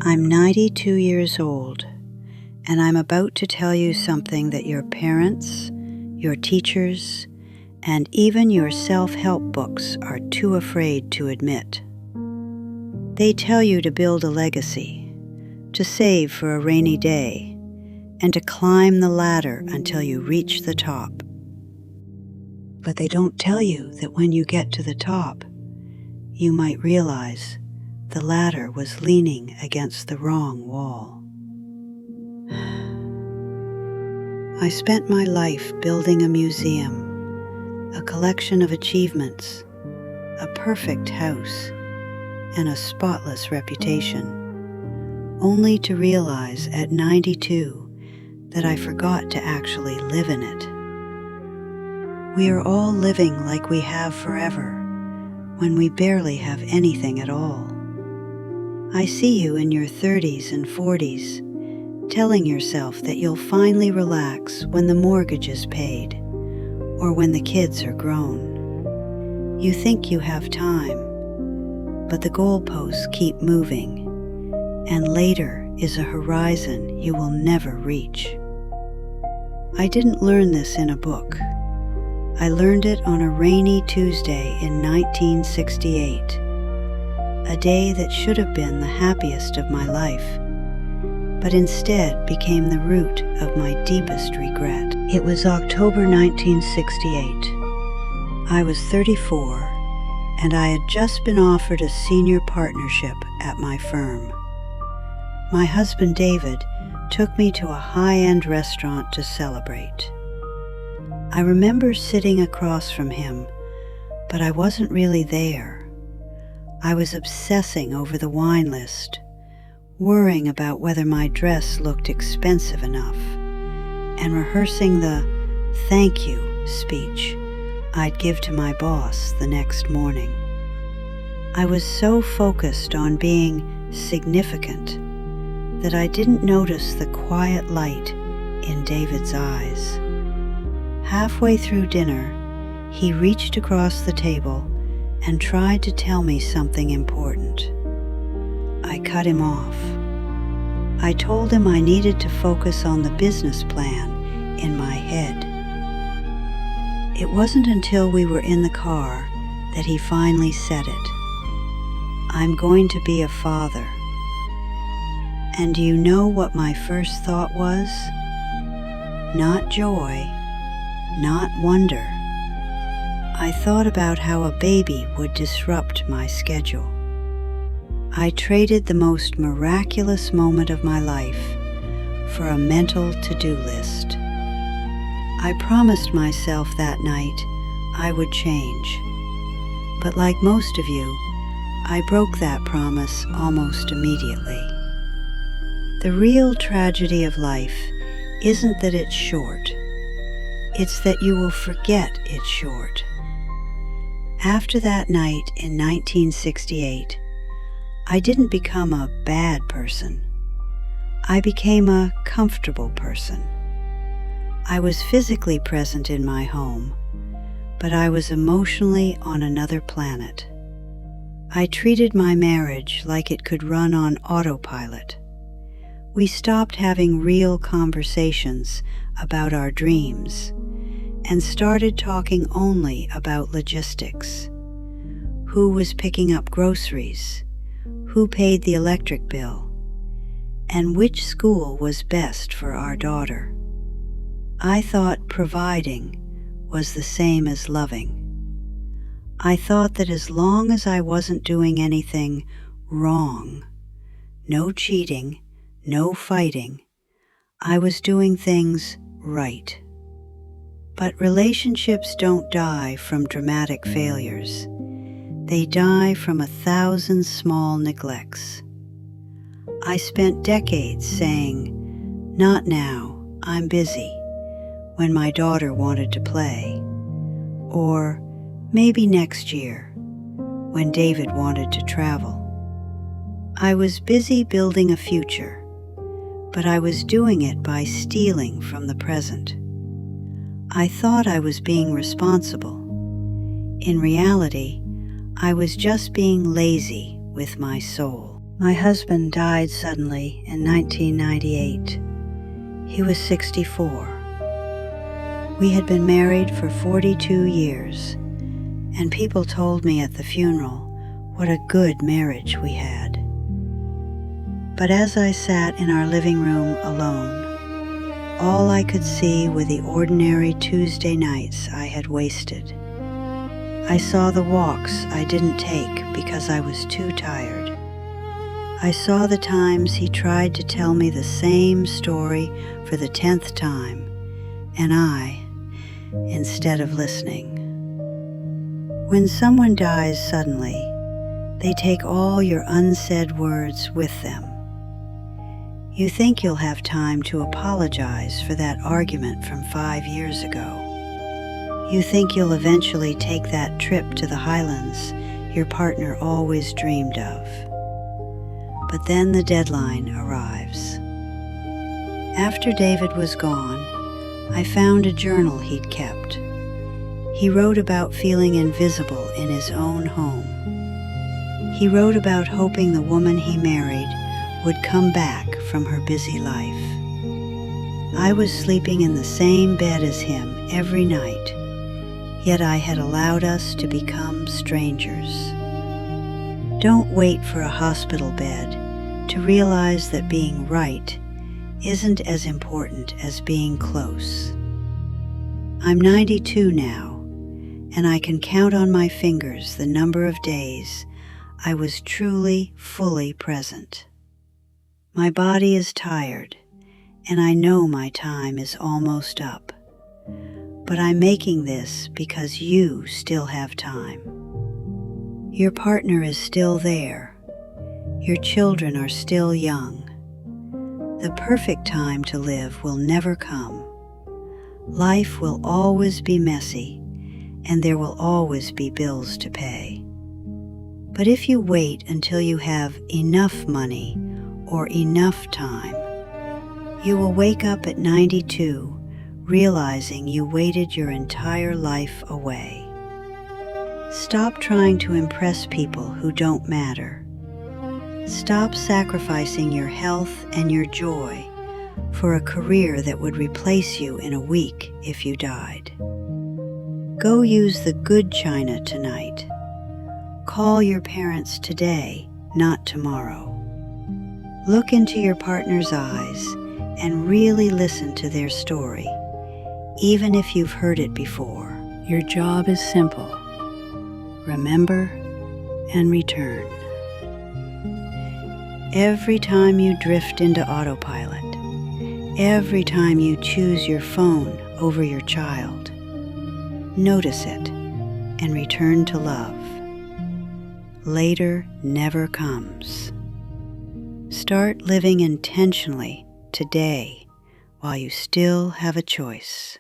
I'm 92 years old, and I'm about to tell you something that your parents, your teachers, and even your self-help books are too afraid to admit. They tell you to build a legacy, to save for a rainy day, and to climb the ladder until you reach the top. But they don't tell you that when you get to the top, you might realize the ladder was leaning against the wrong wall. I spent my life building a museum, a collection of achievements, a perfect house, and a spotless reputation, only to realize at 92 that I forgot to actually live in it. We are all living like we have forever, when we barely have anything at all. I see you in your 30s and 40s, telling yourself that you'll finally relax when the mortgage is paid, or when the kids are grown. You think you have time, but the goalposts keep moving, and later is a horizon you will never reach. I didn't learn this in a book. I learned it on a rainy Tuesday in 1968. A day that should have been the happiest of my life, but instead became the root of my deepest regret. It was October 1968. I was 34, and I had just been offered a senior partnership at my firm. My husband David took me to a high-end restaurant to celebrate. I remember sitting across from him, but I wasn't really there. I was obsessing over the wine list, worrying about whether my dress looked expensive enough, and rehearsing the thank you speech I'd give to my boss the next morning. I was so focused on being significant that I didn't notice the quiet light in David's eyes. Halfway through dinner, he reached across the table and tried to tell me something important. I cut him off. I told him I needed to focus on the business plan in my head. It wasn't until we were in the car that he finally said it. I'm going to be a father. And do you know what my first thought was? Not joy, not wonder. I thought about how a baby would disrupt my schedule. I traded the most miraculous moment of my life for a mental to-do list. I promised myself that night I would change. But like most of you, I broke that promise almost immediately. The real tragedy of life isn't that it's short. It's that you will forget it's short. After that night in 1968, I didn't become a bad person. I became a comfortable person. I was physically present in my home, but I was emotionally on another planet. I treated my marriage like it could run on autopilot. We stopped having real conversations about our dreams and started talking only about logistics. Who was picking up groceries? Who paid the electric bill? And which school was best for our daughter? I thought providing was the same as loving. I thought that as long as I wasn't doing anything wrong, no cheating, no fighting, I was doing things right. But relationships don't die from dramatic failures. They die from 1,000 small neglects. I spent decades saying, "Not now, I'm busy," when my daughter wanted to play. Or, "Maybe next year," when David wanted to travel. I was busy building a future, but I was doing it by stealing from the present. I thought I was being responsible. In reality, I was just being lazy with my soul. My husband died suddenly in 1998. He was 64. We had been married for 42 years, and people told me at the funeral what a good marriage we had. But as I sat in our living room alone, all I could see were the ordinary Tuesday nights I had wasted. I saw the walks I didn't take because I was too tired. I saw the times he tried to tell me the same story for the 10th time, and I, instead of listening. When someone dies suddenly, they take all your unsaid words with them. You think you'll have time to apologize for that argument from 5 years ago. You think you'll eventually take that trip to the Highlands your partner always dreamed of. But then the deadline arrives. After David was gone, I found a journal he'd kept. He wrote about feeling invisible in his own home. He wrote about hoping the woman he married would come back from her busy life. I was sleeping in the same bed as him every night, yet I had allowed us to become strangers. Don't wait for a hospital bed to realize that being right isn't as important as being close. I'm 92 now, and I can count on my fingers the number of days I was truly, fully present. My body is tired, and I know my time is almost up. But I'm making this because you still have time. Your partner is still there. Your children are still young. The perfect time to live will never come. Life will always be messy, and there will always be bills to pay. But if you wait until you have enough money or enough time, you will wake up at 92 realizing you waited your entire life away. Stop trying to impress people who don't matter. Stop sacrificing your health and your joy for a career that would replace you in a week if you died. Go use the good china tonight. Call your parents today, not tomorrow. Look into your partner's eyes and really listen to their story, even if you've heard it before. Your job is simple. Remember and return. Every time you drift into autopilot, every time you choose your phone over your child, notice it and return to love. Later never comes. Start living intentionally today while you still have a choice.